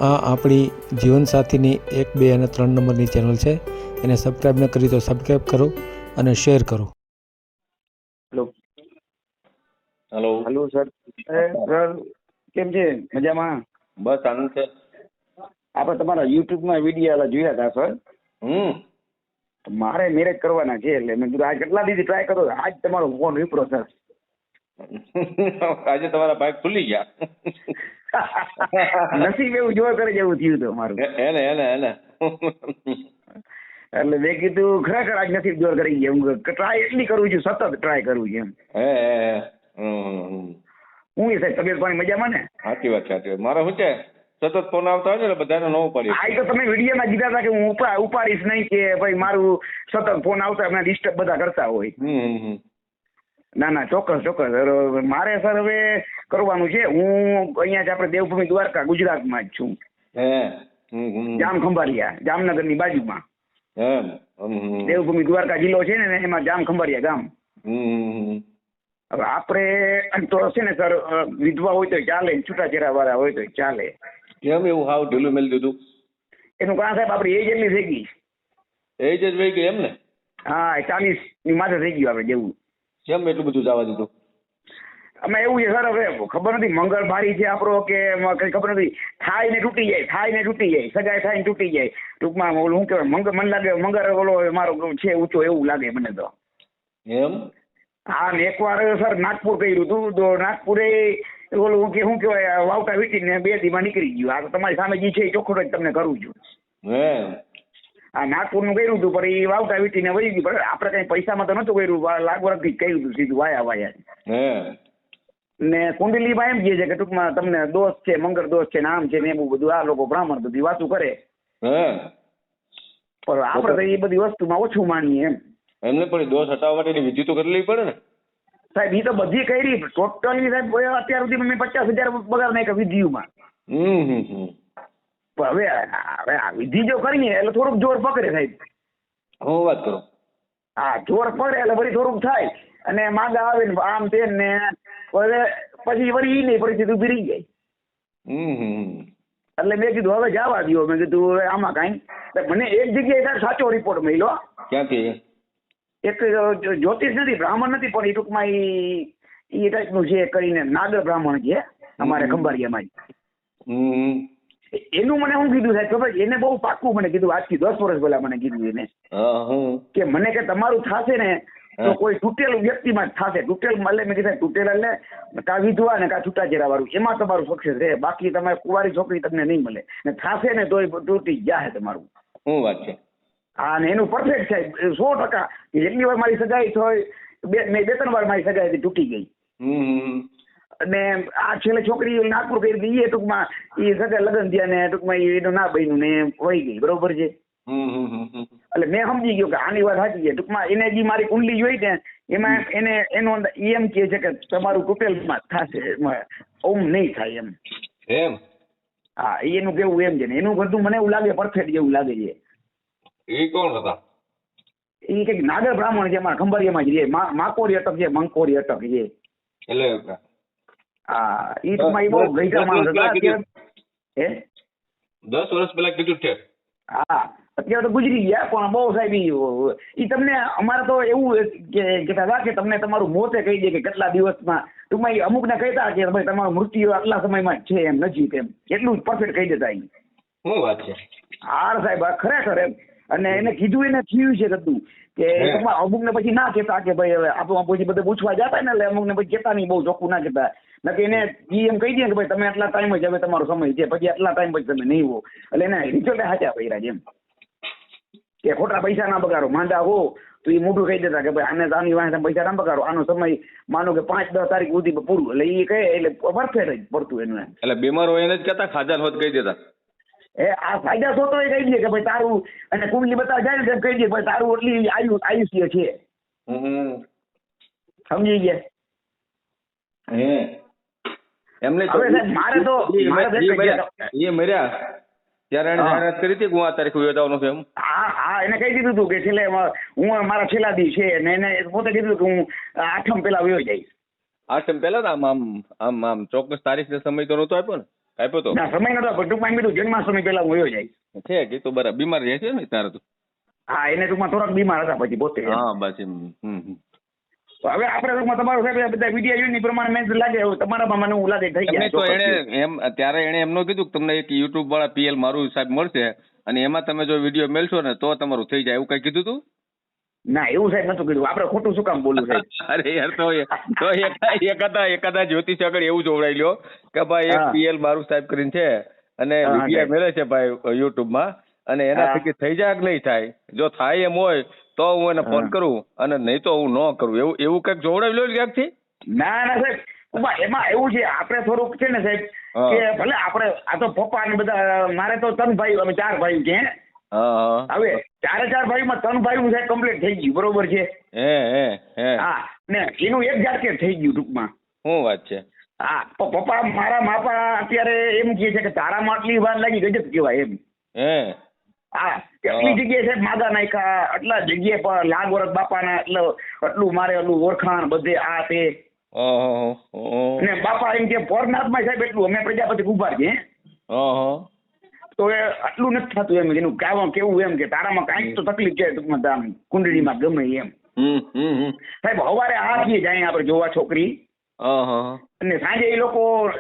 આ આપણી જીવનસાથીની 1, 2 અને 3 નંબરની ચેનલ છે. એને સબસ્ક્રાઈબ ન કરી તો સબસ્ક્રાઈબ કરો અને શેર કરો. Hello hello. Hello sir. Sir કેમ છે? મજામાં? બસ આનંદ છે. આપણે તમારા યુટ્યુબમાં વિડીયો જોયા હતા સર. તો મારે મેરેજ કરવાના છે એટલે મેં કીધું આ કેટલા દીધી ટ્રાય કરો, આજ તમારો ફોન વિપરો સર. આજે તમારા ભાઈ ખુલી ગયા. નસીબ એવું જોર કરે જેવું થયું હતું મારું. એને એને એને એટલે મેં કીધું ખરેખર આજ નસીબ જોર કરી ગયા. ટ્રાય એટલી કરું છું, સતત ટ્રાય કરું છું એમ. હે હું એ સાહેબ તબિયત પાણી મજામાં ને? સાચી વાત છે. મારે શું છે, સતત ફોન આવતા હોય ને એટલે બધાને ન ઉપાડી. આ તો તમે વિડીયોમાં કીધા હતા કે હું ઉપાડીશ નહીં, કે ભાઈ મારું સતત ફોન આવતા મને ડિસ્ટર્બ બધા કરતા હોય. ના ના, ચોક્કસ ચોક્કસ. મારે સર હવે કરવાનું છે. હું અહીંયા જ આપણે દેવભૂમિ દ્વારકા ગુજરાતમાં જ છું. જામ ખંભાળિયા, જામનગરની બાજુમાં. દેવભૂમિ દ્વારકા જિલ્લો છે ને એમાં જામ ખંભાળિયા ગામ. હવે આપણે તો છે ને સર, વિધવા હોય તો ચાલે, છૂટાછેડા વાળા હોય તો ચાલે. કેમ એવું હાવ ઢીલું મેળ દીધું? એનું કારણ સાહેબ આપણી એજ એટલી થઈ ગઈ. એજ જ વહી ગઈ એમ ને? હા, 40 ની માથે થઈ ગયું આપણે જેવું. કેમ એટલું બધું જવા દીધું? અમે એવું છે સર, હવે ખબર નથી મંગળભારી છે આપણો કે કઈ ખબર નથી. થાય ને તૂટી જાય, થાય ને તૂટી જાય, સગાઈ થાય ને તૂટી જાય. ટૂંકમાં ઓલું શું કહેવાય, મને લાગે મંગળ ઓલો મારો છે ઊંચો એવું લાગે મને તો. એમ? હા, ને એકવાર સર નાગપુર કર્યું હતું તો નાગપુરે ઓલું કે શું કહેવાય વાવટા વીટીને 2 દીમાં નીકળી ગયું. આ તો તમારી સામે જે છે એ ચોખ્ખો જ તમને કરું છું. આ નાગપુરનું કર્યું હતું પણ એ વાવટા વીટીને વહી ગયું. પણ આપણે કઈ પૈસામાં તો નતું કર્યું, લાગવરથી કર્યું હતું સીધું વાયા. ને કુંડલીમાં એમ કહે છે કે ટૂંકમાં તમને દોષ છે, મંગળ દોષ છે ને આમ છે ને એવું બધું. આ લોકો બ્રાહ્મણ બધી વાતું કરે, પણ આપણે તો એ બધી વસ્તુમાં ઓછું માનીએ એમ. એમને પણ દોષ હટાવવા માટેની વિધિ તો કરી લેવી પડે ને સાહેબ. એ તો બધી કરી ટોટલી સાહેબ. અત્યાર સુધી મેં 50,000 પગાર નાખ્યા વિધિમાં. હવે આ વિધિ જો કરીએ એટલે થોડુંક જોર પકડે સાહેબ. હું વાત કરું. હા, જોર પકડે એટલે વળી થોડુંક થાય અને માંગા આવે ને આમ તે ને પછી વળી એ નહીં પરિસ્થિતિ ઉભી રહી જાય. એટલે મેં કીધું હવે જવા દો. મેં કીધું હવે આમાં કાંઈ. મને એક જગ્યાએ સાચો રિપોર્ટ મળ્યો. ક્યાંથી? એક જ્યોતિષ નથી, બ્રાહ્મણ નથી, પણ એ ટૂંકમાં એ ટાઈપનું છે કરીને નાગર બ્રાહ્મણ છે અમારે ખંભાળિયામાં. એનું મને શું કીધું સાહેબ ખબર? એને બહુ પાક્કું મને કીધું, આજથી 10 વર્ષ પહેલા મને કીધું એને કે મને કે તમારું થશે ને તો કોઈ તૂટેલ વ્યક્તિમાં જ થશે. તૂટેલ એટલે મેં કીધું તૂટેલ એટલે કા વિધવા ને કા છૂટાછેડા વાળું, એમાં તમારું સક્સેસ રહે. બાકી તમારે કુંવારી છોકરી તમને નહીં મળે. ને થશે ને તોય તૂટી જાય તમારું. શું વાત છે? હા, ને એનું પરફેક્ટ સાહેબ 100%. જેટલી વાર મારી સગાઈ થઈ, મેં 2-3 વાર મારી સગાઈ તૂટી ગઈ. અને આ છેલ્લે છોકરી નાગપુર કરી હતી, એ ટૂંકમાં એ સગા લગ્ન થયા ને ટૂંકમાં એનું ના બન્યું ને વહી ગઈ. બરોબર છે? એટલે મેં સમજી ગયો કે આની વાત સાચી છે. ટૂંકમાં એને જે મારી કુંડલી જોઈ ને એમાં એને એનો એમ કહે છે કે તમારું ટોટલમાં થશે, ઓમ નહીં થાય એમ. એમ? હા, એનું કેવું એમ છે ને એનું બધું મને એવું લાગે પરફેક્ટ જેવું લાગે છે. એ કોણ હતા? એ કઈક નાગર બ્રાહ્મણ છે અમારા ખંભાળિયામાં જ છે. માકોરી અટક છે, મંકોરી અટક છે. એટલે હા, એ ટૂંકમાં એ બહુ ગઈઢા માણસ હતા. હે, 10 વર્ષ પહેલા કીધું છે. હા, અત્યારે તો ગુજરી ગયા પણ બહુ સાહેબ એ તમને અમારે તો એવું કહેતા હતા કે તમને તમારું મોતે કહી દે કે કેટલા દિવસમાં. ટૂંકમાં અમુક ને કહેતા કે ભાઈ તમારું મૃત્યુ આટલા સમયમાં જ છે એમ, નજીક એમ. એટલું જ પરફેક્ટ કહી દેતા. શું વાત છે? હાર સાહેબ ખરેખર એમ. અને એને કીધું એને થયું છે બધું કે અમુક ને પછી ના કહેતા કે ભાઈ હવે આપણું પછી બધે પૂછવા જતા ને એટલે અમુક ને પછી કહેતા નહીં, બહુ ચોખ્ખું ના કહેતા. નથી એને એમ કહી દે કે ભાઈ તમે આટલા ટાઈમ જ હવે તમારો સમય છે, પછી આટલા ટાઈમ પછી તમે નહીં હો. એટલે એને રિઝલ્ટ હાચા કર્યા છે એમ કે ખોટા પૈસા ના બગાડો. માંદા હો તો એ મોઢું કહી દેતા કે ભાઈ આને આની વાંહે પૈસા ના બગાડો, આનો સમય માનો કે 5-10 તારીખ સુધી પૂરું. એટલે એ કહે એટલે પરફેક્ટ જ પડતું એનું એમ. એટલે બીમાર હોય એને જ કહેતા, ખાધા હોત કહી દેતા. આ ફાયદા થતો એ કહી દે કે ભાઈ તારું, અને કુંડલી બતાવ જાય ને કહી દે ભાઈ તારું એટલી આયુષ્ય છે. સમજી ગયા? એમને મારે તો એ મર્યા ત્યારે એને જાહેરાત કરી હતી કે હું આ તારીખ યોજાવાનું છે એમ. હા, એને કહી દીધું હતું કે છેલ્લે હું મારા છેલ્લા દી છે ને એને પોતે કીધું કે હું 8મ પહેલા વયો જઈશ. 8મ પહેલા ને આમ ચોક્કસ તારીખ ને સમય તો નતો આપ્યો ને. કાપ્યો તો ના સમય નતો, પણ ટૂંકમાં એમ કીધું જન્માષ્ટમી પહેલા હું વયો જાય. છે કે તો બરાબર બીમાર રહે છે ને તારે તો. હા, એને ટૂંકમાં થોડાક બીમાર હતા પછી પોતે. હા બસ એમ. તો હવે આપણે ટૂંકમાં તમારું સાહેબ બધા વિડીયો જોઈને પ્રમાણે મેં લાગે હવે તમારામાં મને એવું લાગે થઈ એમને ગયા તો ચોક્કસ. એને એમ ત્યારે એને એમ ન કીધું કે તમને એક યુટ્યુબ વાળા પીએલ મારું સાહેબ મળશે અને એમાં તમે જો વિડીયો મેળશો ને તો તમારું થઈ જાય એવું કઈ કીધું તું? ના એવું સાહેબ નતું કીધું, આપણે ખોટું શું કામ બોલવું સાહેબ. અરે યાર તો એકાદા જ્યોતિષ આગળ એવું જોવડાઈ લ્યો કે ભાઈ એક હા. પીએલ મારું સાહેબ કરીને છે અને હા, વિડીયો સાહેબ. મેળે છે ભાઈ યુટ્યુબ માં અને એના હા. થકી થઈ જાય કે નહીં થાય, જો થાય એમ હોય તો હું એને ફોન હા. કરું અને નહીં તો હું ન કરું, એવું કઈક જોવડાવી લો ક્યાંકથી. ના ના સાહેબ, એમાં એવું છે આપણે થોડુંક છે ને સાહેબ હા. કે ભલે આપણે આ તો પપ્પા ને બધા, મારે તો 3 ભાઈ, અમે 4 ભાઈ છે. હા હવે 4 ભાઈમાં 3 ભાઈનું સાહેબ કમ્પ્લીટ થઈ ગયું, બરોબર છે. હે હા, ને એનું એક જાતકે થઈ ગયું ટૂંકમાં. શું વાત છે? હા, પપ્પા મારા માપા અત્યારે એમ કહે છે કે તારામાં આટલી વાર લાગી ગજબ કહેવાય એમ. હે હા, કેટલી જગ્યાએ સાહેબ માગા નાખ્યા, આટલા જગ્યાએ પણ લાગ વરસ બાપાના આટલું મારે આટલું ઓળખાણ બધે આ તે. અને બાપા એમ કે પોરનાથમાં સાહેબ એટલું અમે પ્રજાપતિ કુંભાર છે. તો એ આટલું નથી થતું એમ, એનું કેવું એમ કે તારામાં કાંઈક તો તકલીફ છે ટૂંકમાં, આમ કુંડળીમાં ગમે એમ. સાહેબ સવારે હાથીએ જાય આપણે જોવા છોકરી, અને સાંજે એ લોકો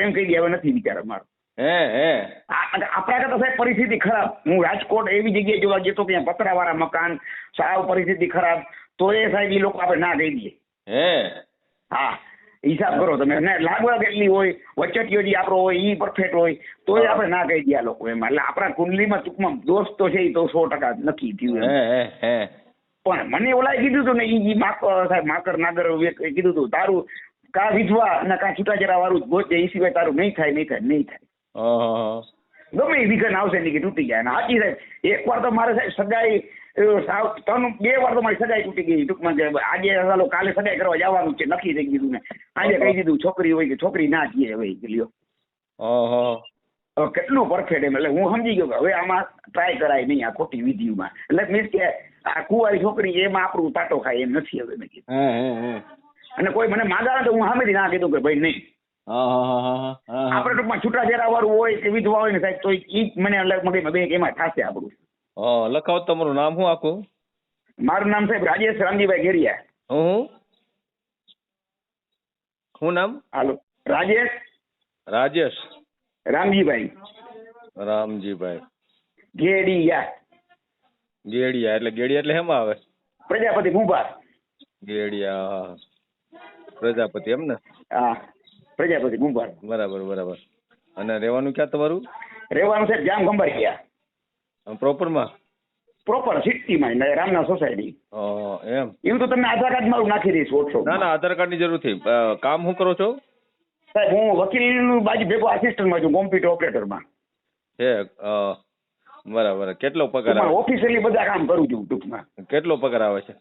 એમ કહી દે હવે નથી વિચાર અમારો. આપણા કરતા સાહેબ પરિસ્થિતિ ખરાબ. હું રાજકોટ એવી જગ્યાએ જોવા ગયો તો કે પતરાવાળા મકાન, સાવ પરિસ્થિતિ ખરાબ, તો એ સાહેબ એ લોકો આપણે ના કહી દઈએ. હા, હિસાબ કરો તમે. લાગવગ એટલી હોય, વચટીઓ જે આપણો હોય એ પરફેક્ટ હોય તો એ આપણે ના કહી દઈએ લોકો એમાં. એટલે આપણા કુંડલીમાં ટૂંકમાં દોષ તો છે, એ તો 100% નક્કી થયું એમ. પણ મને ઓલાએ કીધું હતું ને, એ સાહેબ માકર નાગર કીધું હતું તારું કા વિધવા અને કા છૂટાછેડા વાળું જ ગોત, એ સિવાય તારું નહીં થાય. ગમે એ વિઘન આવશે નહીં કે તૂટી જાય. સાચી સાહેબ, એક વાર તો મારે સાહેબ સગાઈ 2 વાર તો મારી સગાઈ તૂટી ગઈ ટૂંકમાં. કે આજે ચાલો કાલે સગાઈ કરવા જવાનું છે, નક્કી થઈ ગયું ને આજે કહી દીધું છોકરી હોય કે છોકરી ના જઈએ હવે લ્યો. કેટલું પરફેક્ટ એમ. એટલે હું સમજી ગયો કે હવે આમાં ટ્રાય કરાય નહીં આ ખોટી વિધિમાં. એટલે મીન્સ કે આ કુંવારી છોકરી એમાં આપણું પાટો ખાય એમ નથી હવે મેં કીધું. અને કોઈ મને માગા તો હું સામેથી ના કીધું કે ભાઈ નહીં. આપણે ટૂંકમાં છૂટાછેડા વાળું હોય કે વિધવા હોય ને સાહેબ તો ઈ મને મગજમાં બે એમાં થશે આપણું. લખાવો તમારું નામ શું આખું? મારું નામ સાહેબ રાજેશ રામજીભાઈ ઘેરિયા. શું નામ? હાલો, રાજેશ રામજીભાઈ ઘેડિયા. ગેડિયા એટલે હેમાં આવે? પ્રજાપતિ કુંભાર. ગેડિયા પ્રજાપતિ એમ ને? હા, પ્રજાપતિ કુંભાર. બરાબર. અને રહેવાનું ક્યાં તમારું? રહેવાનું સાહેબ જામ ખંભાળિયા. પ્રોપર સિટીમાં રામના સોસાયટી. એમ? એવું તો તમને આધાર કાર્ડ મારું નાખી દઈશ WhatsApp. ના આધાર કાર્ડ ની જરૂર નથી. કામ શું કરો છો? સાહેબ હું વકીલનું બાજુ ભેગો આસિસ્ટન્ટમાં છું, કોમ્પ્યુટર ઓપરેટરમાં. છે બરાબર. કેટલો પગાર આવે? ઓફિશિયલી બધા કામ કરું છું ટૂંકમાં. કેટલો પગાર આવે છે?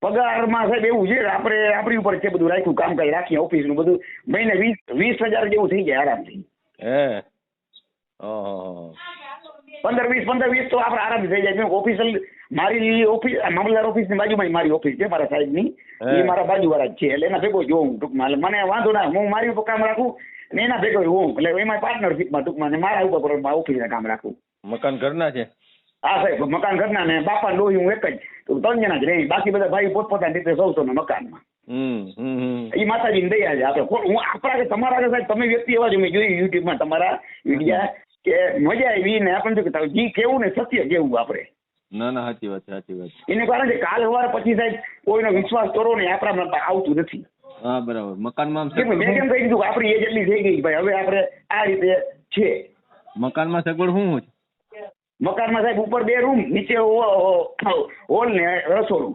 પગારમાં સાહેબ એવું છે, આપણે આપણી ઉપર છે બધું રાખ્યું, કામકાજ રાખીએ ઓફિસનું બધું. મહિને 20,000 જેવું થઈ જાય આરામથી. 15-20 તો આપણે આરામથી થઈ જાય. ઓફિશિયલ મારી ઓફિસ મામલદાર ઓફિસની બાજુમાં મારી ઓફિસ છે મારા સાહેબની, એ મારા બાજુવાળા જ છે. એટલે એના ભેગો જોઉં ટૂંકમાં. એટલે મને વાંધો ના, હું મારી ઉપર કામ રાખું ને એના ભેગો હોઉં. એટલે એમાં પાર્ટનરશીપમાં ટૂંકમાં ને મારા ઉપર ઓફિસના કામ રાખું. મકાન ઘરના છે? હા સાહેબ, મકાન ઘરના ને બાપા લોહી હું એક જ, 3 જણા જ રહી. બાકી બધા ભાઈ પોતપોતાની રીતે સૌ મકાનમાં. એ માતાજીની દયા છે. આપણે હું આપણા કે તમારા કે સાહેબ તમે વ્યક્તિ એવા જ મેં જોયું યુટ્યુબમાં તમારા વિડીયા કે મજા આવી ને આપણને જી કેવું ને સત્ય કેવું આપણે. ના સાચી વાત છે. એને કારણ કે કાલ સવારે પછી સાહેબ કોઈનો વિશ્વાસ કરો ને આપણા આવતું નથી. હા બરાબર. મકાનમાં મેં કેમ કહી દીધું આપણી એજ એટલી થઈ ગઈ ભાઈ, હવે આપણે આ રીતે છે. મકાનમાં સગવડ શું છે? મકાનમાં સાહેબ ઉપર 2 રૂમ, નીચે હોલ ને રસોડું.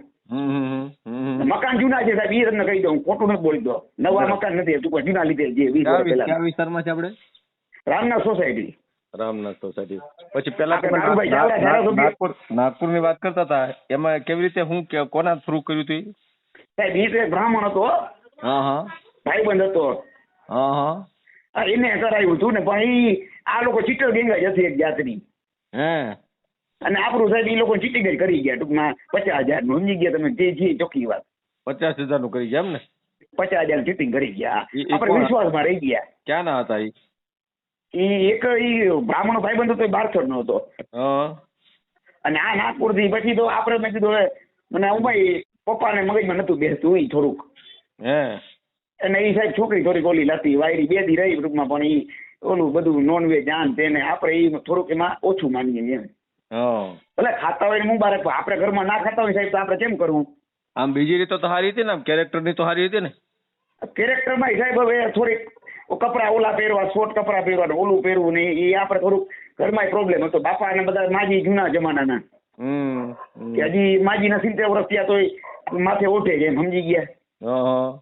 મકાન જૂના છે સાહેબ, એ તમને કહી દઉં, ખોટું નથી બોલતો. નવા મકાન નથી, ટૂંકમાં જૂના લીધે જે 20 વર્ષ પહેલા. કયા વિસ્તારમાં છે આપણે? રામનાથ સોસાયટી. પછી પેલા નાગપુર ની વાત કરતા હતા, એમાં કેવી રીતે હું કોના થ્રુ કર્યું હતું? સાહેબ એ તો એક બ્રાહ્મણ હતો, ભાઈબંધ હતો. એને કરાયું હતું ને, પણ આ લોકો ચીટર ગેંગા જ હતી એક જાતની. અને આપણું સાહેબ એ લોકો ચીટિંગ કરી ગયા ટૂંકમાં 50,000 નું. સમજી ગયા તમે? જે છે ચોખ્ખી વાત. 50,000 નું કરી ગયા એમ ને? 50,000 ચીટિંગ કરી ગયા. આપણે વિશ્વાસમાં રહી ગયા. ક્યાં ના હતા? ઈ બ્રાહ્મણ ભાઈબંધ હતો, બારસોડ નો હતો. હા અને આ નાગપુર થી પછી તો આપણે મેં કીધું હવે મને ભાઈ પપ્પાને મગજમાં નતું બેસતું ઈ થોડુંક. હે અને ઈ સાહેબ છોકરી થોડીક ઓલી લાતી વાયરી 2 દી રહી ટૂંકમાં, પણ ઈ ઓલું બધું નોનવેજ આન તેને આપણે ઈ થોડુંક એમાં ઓછું માનીએ એમ. હા ભલે ખાતા હોય ને મુબારક, આપણે ઘરમાં ના ખાતા હોય સાહેબ તો આપણે કેમ કરવું? આમ બીજી રીતે તો સારી હતી ને, આમ કેરેક્ટર ની તો સારી હતી ને. કેરેક્ટરમાં સાહેબ હવે થોડીક કપડા ઓલા પહેરવા, શોર્ટ કપડા પહેરવા ને ઓલું પહેરવું ને એ આપણે થોડુંક ઘરમાં પ્રોબ્લેમ હતો. બાપા ને બધા માજી જૂના જમાનાના કે હજી માજીના 70 વર્ષ થયા તો માથે ઓઠે છે એમ, સમજી ગયા?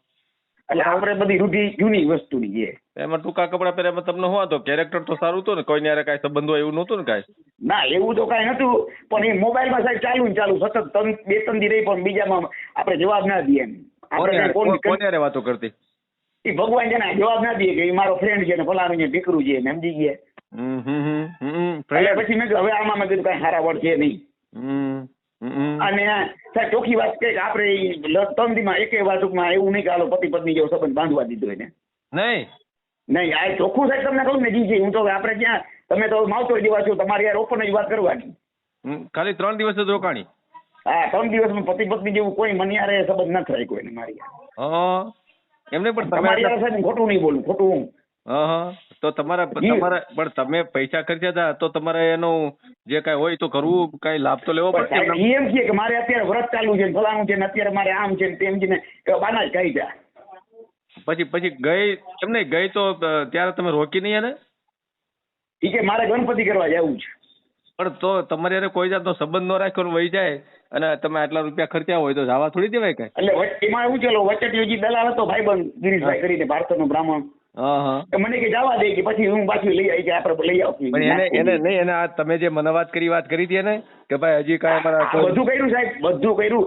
એટલે આપણે બધી રૂઢી જૂની વસ્તુની છે. એમાં ટૂંકા કપડા પહેર્યા તમને શું હતો? કેરેક્ટર તો સારું હતું ને, કોઈ યારે કઈ સંબંધ હોય એવું નહોતું ને કાંઈ? ના એવું તો કાંઈ નતું, પણ એ મોબાઈલમાં સાહેબ ચાલુ ને ચાલુ સતત 2-3 દી રહી, પણ બીજામાં આપણે જવાબ ના દઈએ એમ. આપણે કોની યારે વાતો કરતી? એ ભગવાન છે ને જવાબ ના દઈએ કે એ મારો ફ્રેન્ડ છે ને ફલાણું છે દીકરું છે ને, સમજી ગયા? એટલે પછી મેં કીધું હવે આમાં મેં કીધું કઈ સારા વડ છે નહીં. અને સાહેબ ચોખ્ખી વાત કે આપણે 3 દીમાં એકે વાર ટૂંકમાં એવું નહીં કે હાલો પતિ પત્ની જેવો સંબંધ બાંધવા દીધો એને. નહીં આ ચોખ્ખું સાહેબ તમને કહું ને જી છે. હું તો આપણે ક્યાં, તમે તો માવતર જેવા છો, તમારી યાર ઓપન જ વાત કરવાની. ખાલી 3 દિવસ જ રોકાણી? હા 3 દિવસમાં પતિ પત્ની જેવું કોઈ મને યાર સંબંધ ન થાય કોઈને મારી યાર. એમને પણ તમારી યાર સાહેબ ખોટું નહીં બોલું, ખોટું હું. તો તમારા પણ તમે પૈસા ખર્ચ્યા હતા તો તમારે એનું જે કઈ હોય તો કરવું, કઈ લાભ તો લેવો પડે. એમ છે કે મારે અત્યારે વ્રત ચાલુ છે, ફલાણું છે ને અત્યારે મારે આમ છે તેમ છે ને બાના જ કહી જા. પછી ગઈ એમ નહીં ગઈ તો ત્યારે તમે રોકી નહીં એને? ઈ કે મારે ગણપતિ કરવા જવું છે. પણ તો તમારે યારે કોઈ જાતનો સંબંધ ન રાખ્યો વહી જાય અને તમે આટલા રૂપિયા ખર્ચ્યા હોય તો જવા થોડી દેવાય કઈ? એટલે એમાં એવું ચલો વચ્ચે દલાલ હતો ભાઈબંધ ગિરીશભાઈ કરીને, ભારતનો બ્રાહ્મણ. મને કે જવા દે કે પછી હું પાછું લઈ આવી કે આપણે લઈ આવશું. એને નહીં એને તમે જે મને વાત કરી હતી એને કે ભાઈ હજી કાંઈ અમારા બધું કર્યું સાહેબ, બધું કર્યું.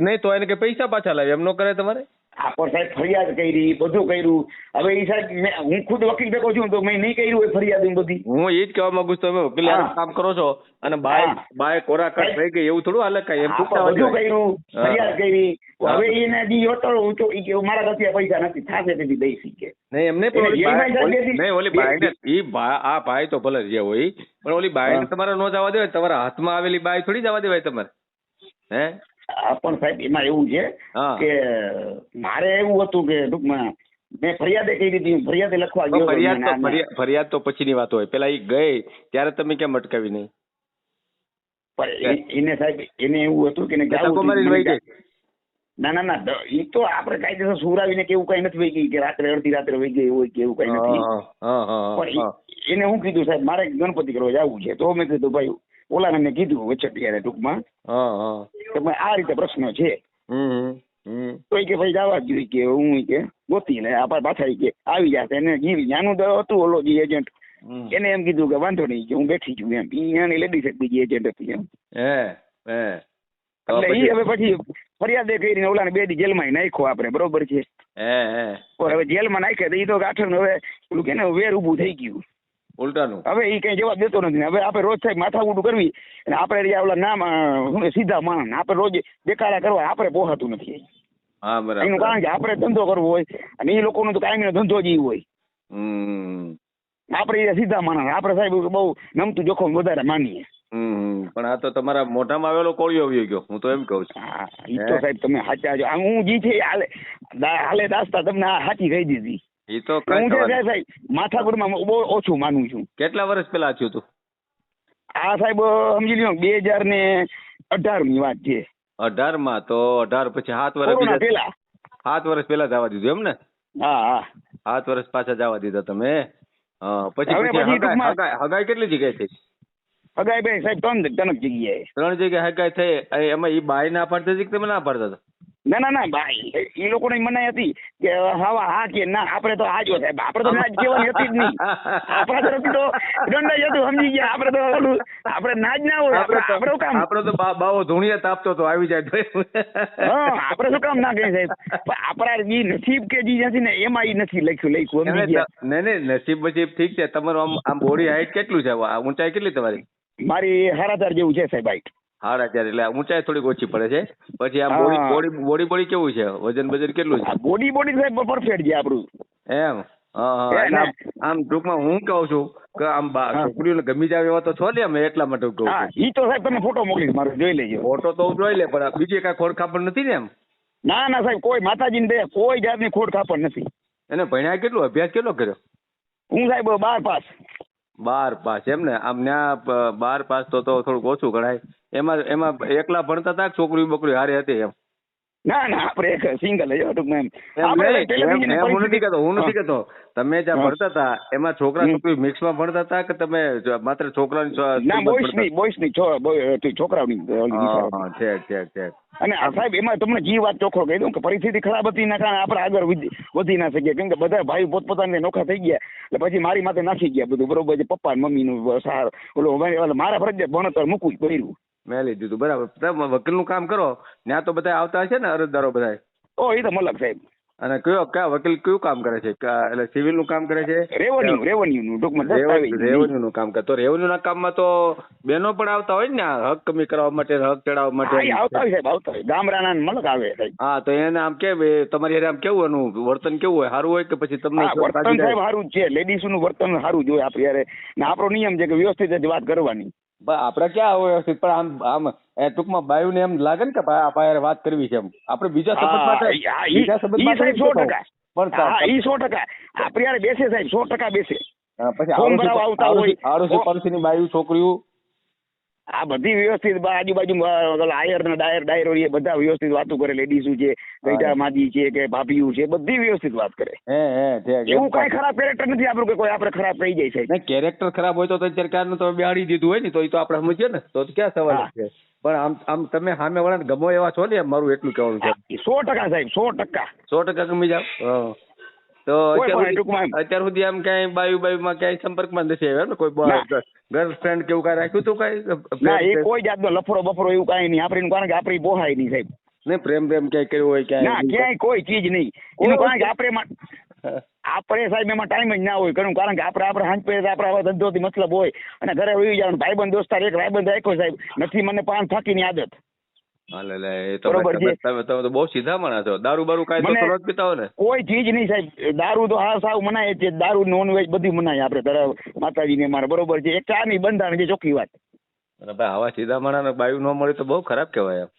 નહીં તો એને કે પૈસા પાછા લાવે, એમ ન કરે તમારે? પણ સાહેબ ફરિયાદ કરી, બધું કર્યું. હવે એ સાહેબ હું ખુદ વકીલ ભેગો છું તો મેં નહીં કર્યું હોય ફરિયાદ બધી. હું એ જ કહેવા માંગુ છું, તમે વકીલ કામ કરો છો અને બાય કોરા કટ થઈ ગઈ એવું થોડું હાલે કાંઈ? એમ બધું કર્યું, ફરિયાદ કરી. હવે એને હજી હતો મારા કસે પૈસા નથી, થાશે તેથી દઈશ કે નહીં. એમને નહીં ઓલી બાઈને આ ભાઈ તો ભલે જે હોય પણ ઓલી બાઈને તમારે ન જવા દેવાય? તમારા હાથમાં આવેલી બાઈ થોડી જવા દેવાય તમારે? હે પણ સાહેબ એમાં એવું છે કે મારે એવું હતું કે ટૂંકમાં મેં ફરિયાદે કરી દીધી, ફરિયાદે લખવા ગયો. ફરિયાદ તો પછીની વાત હોય, પેલા એ ગઈ ત્યારે તમે કેમ અટકાવી નહીં? એને સાહેબ એને એવું હતું કે ના એ તો આપણે કાયદેસર સુરાવીને કે એવું કઈ નથી વહી ગઈ કે રાત્રે અડધી રાત્રે વહી ગઈ હોય કે એવું કઈ નથી. પણ એને હું કીધું સાહેબ મારે ગણપતિ કરવા જવું છે, તો મેં કીધું ભાઈ ઓલાને મેં કીધું વચ્ચે ટૂંકમાં આ રીતે પ્રશ્ન છે તો કે ભાઈ જવા જ જોઈએ કે હું કે ગોતી લે પાછા કે આવી જશે. એને ગીરી નાનું હતું ઓલો જે એજન્ટ, એને એમ કીધું કે વાંધો નહીં કે હું બેઠી છું એમ. એની લેડીઝ બીજી એજન્ટ હતી એમ. એટલે ઈ હવે પછી ફરિયાદે કરીને ઓલાને 2 દી જેલમાં નાખ્યો આપણે, બરોબર છે? હવે જેલમાં નાખ્યા તો ઈ તો ગાંઠણ હવે પેલું કે વેર ઉભું થઈ ગયું ઉલટાનું. હવે ઈ કઈ જવાબ દેતો નથી. હવે આપણે રોજ સાહેબ માથાકૂટ કરવી અને આપણે ઓલા નામ સીધા માણસ આપણે રોજ દેખાડા કરવા આપણે પોહાતું નથી. એનું કારણ કે આપણે ધંધો કરવો હોય અને એ લોકોનો તો કાયમીનો ધંધો જ હોય. આપણે સીધા માણસ, આપણે સાહેબ બહુ નમતું જોખમ વધારે માનીએ. પણ આ તો તમારા મોઢામાં આવેલો કોળિયો આવી ગયો, હું તો એમ કહું છું. ઈ તો સાહેબ તમે સાચા છો. હું જી છે હાલે દાસ્તા તમને સાચી કહી દીધી. એ તો હું છે સાહેબ માથાકૂટમાં બહુ ઓછું માનું છું. કેટલા વર્ષ પેલા થયું હતું આ સાહેબ? સમજી લ્યો 2018 ની વાત છે. 18 તો 18 પછી 7 વર્ષ પેલા 7 વર્ષ પેલા જવા દીધું એમ ને? હા 7 વર્ષ પાછા જવા દીધા તમે. પછી હગાઈ કેટલી જગ્યાએ થઈ? હગાઈ ભાઈ સાહેબ 3 જગ્યાએ. 3 જગ્યાએ હગાઈ થઈ. એમાં ઈ બાઈ ના પાડતા હતી કે તમે ના પાડતા હતા? ના ભાઈ એ લોકોને મનાઈ હતી કે હા કે ના આપણે તો આજો સાહેબ, આપણે તો ના જ કહેવાની હતી જ નહીં. આપણા તરફથી તો દંડ હતું, સમજી ગયા? આપણે તો આપણે ના જ ના હોય. આપણે કામ આપણે તો બાવો ધૂણિયા તાપતો તો આવી જાય તો આપણે શું કામ ના કહે સાહેબ? આપણા જે નસીબ કે જે નથી ને એમાં એ નથી લખ્યું. સમજી ગયા? નહીં નસીબ ઠીક છે. તમારું આમ બોડી હાઈટ કેટલું છે? ઊંચાઈ કેટલી તમારી? મારી 4.5 જેવું છે સાહેબ હાઈટ. 4.5 એટલે ઊંચાઈ થોડીક ઓછી પડે છે. પછી આમ બોડી કેવું છે? વજન કેટલું છે? બોડી સાહેબ પરફેક્ટ છે આપણું. એમ હા હે એટલે ને? આમ ટૂંકમાં હું કહું છું કે આમ છોકરીઓને ગમી જાવ એવા તો છો ને અમે એટલા માટે કહું હા છું. ઈ તો સાહેબ તમે ફોટો મોકલીશ મારો, જોઈ લેજો. ફોટો તો હું જોઈ લે પણ બીજી કાંઈ ખોડખાપણ નથી ને એમ? ના ના સાહેબ, કોઈ માતાજીને દે કોઈ જાતની ખોટ ખાપણ નથી. એને ભણ્યા કેટલું, અભ્યાસ કેટલો કર્યો? હું સાહેબ 12 પાસ. 12 પાસ એમ ને? આમ ન્યા 12 પાસ તો થોડુંક ઓછું ગણાય. એમાં એકલા ભણતા હતા કે છોકરી બોકરી હારી હતી એમ? ના ના આપણે એક સિંગલ જ ટૂંકમાં એમ આપણે નહીં, ટેલિવિઝનની એમ હું નથી પરિસ્થિતિ- કહેતો, હું નથી હા. કહેતો. તમે જ્યાં હા. ભણતા હતા એમાં છોકરા છોકરી મિક્સમાં ભણતા હતા કે તમે માત્ર છોકરાની ના બોયસની છોકરાઓની ઓલી નિશાળ હતી. હા ઠીક. અને આ સાહેબ એમાં તમને જી વાત ચોખ્ખો કહી દઉં કે પરિસ્થિતિ ખરાબ હતી ના કારણે આપણે આગળ વધી ના શકીએ, કેમ કે બધા ભાઈ પોતપોતાને નોખા થઈ ગયા એટલે પછી મારી માથે નાખી ગયા બધું, બરોબર છે. પપ્પા મમ્મીનું સહારો ઓલો મારા ફરજિયાત ભણતર મૂકવું જ પડ્યું. મેં લઈ દીધું બરાબર. તમે વકીલનું કામ કરો ત્યાં તો બધા આવતા હશે ને અરજદારો બધા? ઓ એ તો મલક સાહેબ. અને કયા વકીલ કયું કામ કરે છે? એટલે સિવિલ નું કામ કરે છે? રેવન્યુનું ટૂંકમાં દસ્તાવેજ. રેવન્યુ નું કામ કરે તો રેવન્યુ ના કામમાં તો બહેનો પણ આવતા હોય ને હક કમી કરાવવા માટે, હક ચડાવવા માટે? હા, આવતા હોય સાહેબ, આવતા હોય. ગામડાના મલક આવે સાહેબ. હા તો એને આમ તમારી હારે આમ કેવું એનું વર્તન કેવું હોય? સારું હોય કે પછી તમને હા, વર્તન સાહેબ સારું જ છે. લેડીઝનું વર્તન સારું જ હોય આપણે યારે. ને આપણો નિયમ છે કે વ્યવસ્થિત જ વાત કરવાની. આપડે ક્યાં હોય વ્યવસ્થિત, પણ આમ ટૂંકમાં બાયુને એમ લાગે ને કે આ ભાઈ વાત કરવી છે એમ. આપણે બીજા સંબંધમાં સાહેબ 100%. પણ હા, ઈ 100%. આપણે યારે બેસે સાહેબ, 100% બેસે. પછી ફોર્મ ભરાવા આવતા હોય. આડોશી પાડોશીની બાયું છોકરીઓ આ બધી વ્યવસ્થિત આજુબાજુ આયર ને ડાયરો એ બધા વ્યવસ્થિત વાતો કરે. લેડીઝ છે, ગઈઢા માજી છે કે ભાભીઓ છે, બધી વ્યવસ્થિત વાત કરે. એવું કઈ ખરાબ કેરેક્ટર નથી આપણું કે કોઈ આપણે ખરાબ કહી જાય છે. કેરેક્ટર ખરાબ હોય તો અત્યારે ક્યારનું તમે બેહાડી દીધું હોય ને તો એ તો આપણે સમજીએ ને, તો ક્યાં સવાલ છે. પણ આમ તમે સામે વાળાને ગમો એવા છો ને, મારું એટલું કહેવાનું છે. 100% સાહેબ, 100%. 100% ગમી જાવ તો અત્યાર સુધી આમ ક્યાંય બાયુમાં ક્યાંય સંપર્કમાં નથી આવ્યા ને? કોઈ ગર્લફ્રેન્ડ કેવું કઈ રાખ્યું તું કઈ? ના, એ કોઈ જાતનો લફરો બફરો એવું કઈ નહીં. આપણે કારણ કે આપણે પોહાય નહીં સાહેબ. નહીં પ્રેમ ક્યાંય કર્યું હોય ક્યાંય? ના, ક્યાંય કોઈ ચીજ નહીં. એનું કારણ કે આપણે સાહેબ એમાં ટાઈમ જ ના હોય. કારણ કે આપણે હાંજ પે આપણા ધંધોથી મતલબ હોય અને ઘરે હોઈ જવાનું. ભાઈબંધ દોસ્તાર એક ભાઈબંધ રાખ્યો સાહેબ, નથી મને પાન ફાંકીની આદત. એ તો તમે તો બહુ સીધા માણસ છો. દારૂ બારૂ કાંઈ તો રોજ પીતા હોય ને? કોઈ ચીજ નહીં સાહેબ. દારૂ તો સાવ મનાય છે. દારૂ નોનવેજ બધું મનાય આપણે ધરાવ માતાજીને મારે, બરોબર છે. એક ચા ની બંધાણ છે, ચોખ્ખી વાત. ભાઈ આવા સીધા માણસ બાયુ ન મળે તો બહુ ખરાબ કહેવાય એમ.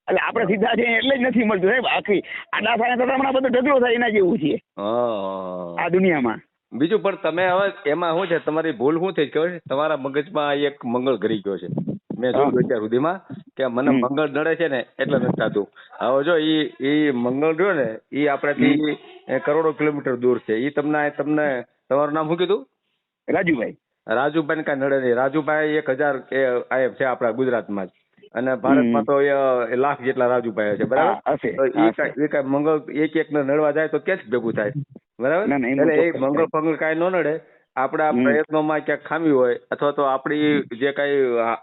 એટલે આપણે સીધા છે એટલે જ નથી મળતું સાહેબ. આખી આડા સાડા હમણાં બધો ઢગલો થાય એના જેવું છે આ દુનિયામાં. બીજું પણ તમે હવે એમાં શું છે, તમારી ભૂલ શું થઈ ખબર છે? તમારા મગજમાં એક મંગળ ઘરી ગયો છે. મેં જોયું અત્યાર સુધીમાં કે મને મંગળ નડે છે ને એટલે નથી થતું. હવે જો ઈ મંગળ રહ્યો ને ઈ આપણાથી કરોડો કિલોમીટર દૂર છે. ઈ તમને તમારું નામ શું કીધું? રાજુભાઈ. રાજુભાઈ ને કઈ નડે નહીં. રાજુભાઈ 1000 છે આપણા ગુજરાતમાં જ, અને ભારતમાં તો 1,00,000 જેટલા રાજુભાઈ છે, બરાબર? તો એ કઈ મંગળ એક ને નડવા જાય તો ક્યાં ભેગું થાય, બરાબર? એટલે એ મંગળ ફંગળ કઈ ન નડે. આપણા પ્રયત્નોમાં ક્યાંક ખામી હોય અથવા તો આપણી જે કઈ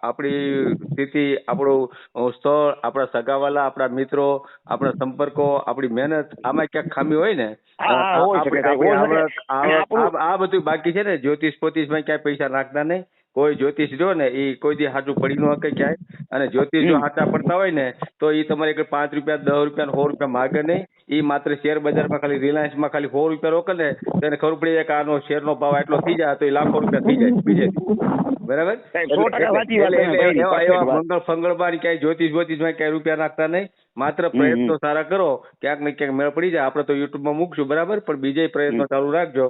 આપણી સ્થિતિ, આપણું સ્થળ, આપણા સગાવાલા, આપણા મિત્રો, આપણા સંપર્કો, આપણી મહેનત, આમાં ક્યાંક ખામી હોય ને, આ બધું બાકી છે ને. જ્યોતિષ પોતિષમાં ક્યાંય પૈસા નાખતા નહીં. કોઈ જ્યોતિષ જો ને એ કોઈ દી હાચું પડી ન શકે ક્યાંય. અને જ્યોતિષ જો હાચા પડતા હોય ને તો એ તમારે ₹5, ₹10, ₹100 માગે નહીં. એ માત્ર શેર બજારમાં ખાલી રિલાયન્સમાં ખાલી ₹100 રોકે ને તો એને ખબર પડી જાય કે આનો શેરનો ભાવ આટલો થઈ જાય તો એ લાખો રૂપિયા થઈ જાય બીજે, બરાબર? એવા મંગળ ફંગળમાં ક્યાંય જ્યોતિષમાં ક્યાંય રૂપિયા નાખતા નહીં. માત્ર પ્રયત્નો સારા કરો, ક્યાંક ને ક્યાંક મેળ પડી જાય. આપણે તો યુટ્યુબમાં મૂકશું, બરાબર? પણ બીજે પ્રયત્નો ચાલુ રાખજો,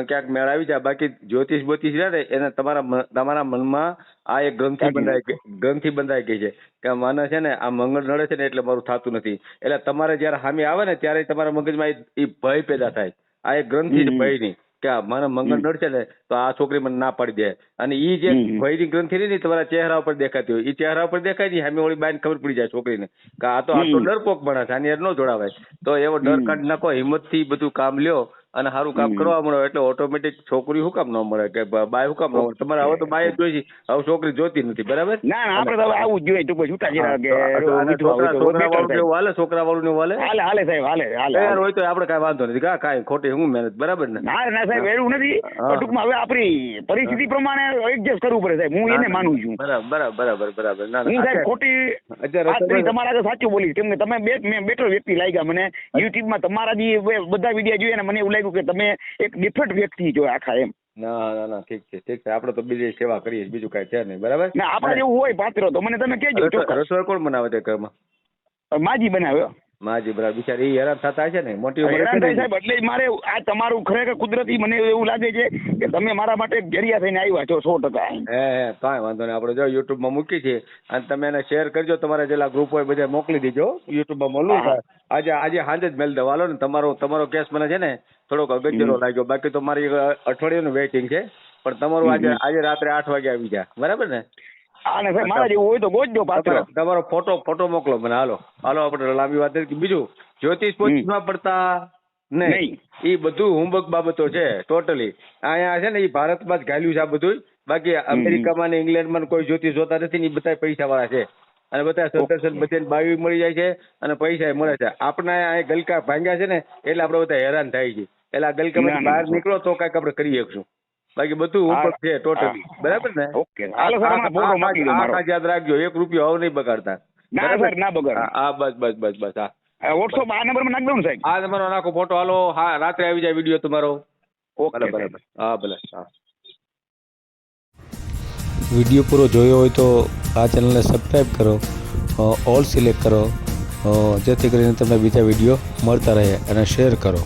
ક્યાંક મેળ આવી જાય. બાકી જ્યોતિષ બોતિષ રહે એને તમારા મનમાં આ એક ગ્રંથિ બંધાઈ ગઈ છે કે મને છે ને આ મંગળ નડે છે ને એટલે મારું થતું નથી. એટલે તમારે જયારે હામી આવે ને ત્યારે તમારા મગજમાં એ ભય પેદા થાય. આ એક ગ્રંથિ છે ભયની કે મને મંગળ નડશે ને તો આ છોકરી મને ના પાડી દે. અને ઈ જે ભયની ગ્રંથિ રહી ને તમારા ચહેરા ઉપર દેખાતી હોય, એ ચહેરા ઉપર દેખાય ને સામે ઓળી બાઈને ખબર પડી જાય છોકરીને કે આ તો ડરપોક માણસ, આની યાર ન જોડાવાય. તો એવો ડર કાઢી નાખો, હિંમત થી બધું કામ લ્યો અને સારું કામ કરવા મળે એટલે ઓટોમેટિક છોકરી શું કામ ન મળે કે બાય શું કામ ન મળે? તમારે હવે તો બાય જ જોઈ છે, હવે છોકરી જોતી નથી, બરાબર? ના આપણે તો આવું જ જોઈએ. છોકરા વાળું ને હાલે સાહેબ, હાલે હોય તો આપડે કઈ વાંધો નથી. કાંઈ ખોટી હું મહેનત, બરાબર ને? ના સાહેબ એવું નથી. ટૂંકમાં હવે આપણી પરિસ્થિતિ પ્રમાણે એડજસ્ટ કરવું પડે સાહેબ. હું એને માનું છું. બરાબર. હું સાહેબ ખોટી તમારા આગળ સાચું બોલીશ, કેમ કે તમે બેટર વ્યક્તિ લાગ્યા મને. યુટ્યુબમાં તમારા જે બધા વિડીયો જોઈએ ને મને એવું લાગ્યું લાગ્યું કે તમે એક ડિફરન્ટ વ્યક્તિ છો આખા એમ. ના ઠીક છે આપણે તો બીજી સેવા કરીએ છીએ, બીજું કાંઈ છે નહીં, બરાબર. ના આપણા જેવું હોય પાત્ર તો મને તમે કહેજો ચોક્કસ. રસોઈ કોણ બનાવે છે ઘરમાં? માજી બનાવ્યો. માજી, બરાબર. બિચારી હેરાન થતા છે ને, મોટી ઉંમરે હેરાન છે થાય ને. સાહેબ, એટલે જ મારે આ તમારું ખરેખર કુદરતી મને એવું લાગે છે કે તમે મારા માટે એક જરિયા થઈને આવ્યા છો 100%. હે કાંઈ વાંધો નહીં, આપણે જો યુટ્યુબમાં મૂકી છે અને તમે એને શેર કરજો, તમારા જેટલા ગ્રુપ હોય બધા મોકલી દેજો. યુટ્યુબમાં મોકલું આજે સાંજે જ મેલ દેવાલો ને. તમારો કેસ મને છે ને થોડોક અગત્યનો લાગ્યો, બાકી તો મારી અઠવાડિયાનું વેઇટિંગ છે, પણ તમારું આજે રાત્રે 8 વાગે આવી જાય, બરાબર ને? અને સાહેબ મારા જેવું હોય તો ગોતજો પાત્ર. તમારો ફોટો મોકલો મને. હાલો આપણે લાંબી વાત નથી. બીજું જ્યોતિષ પોતિષમાં પડતા નહીં, એ બધું હુંબક બાબતો છે ટોટલી. અહીંયા છે ને એ ભારતમાં જ ઘાલ્યું છે આ બધું. બાકી અમેરિકામાં ને ઇંગ્લેન્ડમાં કોઈ જ્યોતિષ જોતા નથી ને, એ બધા પૈસા વાળા છે અને બધા સત્તર બધાને બાવી મળી જાય છે અને પૈસા મળે છે. આપણે અહીંયા ગલકા ભાંગ્યા છે ને એટલે આપણે બધા હેરાન થાય છે. એટલે આ ગલકામાંથી બહાર નીકળો તો કાંઈક આપણે કરી શકશું. બાકી બધું હુંબક છે ટોટલી, બરાબર ને? યાદ રાખજો, 1 રૂપિયો હવે નહીં બગાડતા. ના સર, ના બગાડ. હા બસ હા. વોટ્સઅપ આ નંબરમાં નાખ દઉં ને સાહેબ? આ નંબરનો નાખો ફોટો. હાલો હા, રાત્રે આવી જાય વિડીયો તમારો. ઓકે બરાબર. હા ભલે. હા. વિડીયો પૂરો જોયો હોય તો આ ચેનલને સબસ્ક્રાઈબ કરો, ઓલ સિલેક્ટ કરો, જેથી કરીને તમને બીજા વિડીયો મળતા રહે, અને શેર કરો.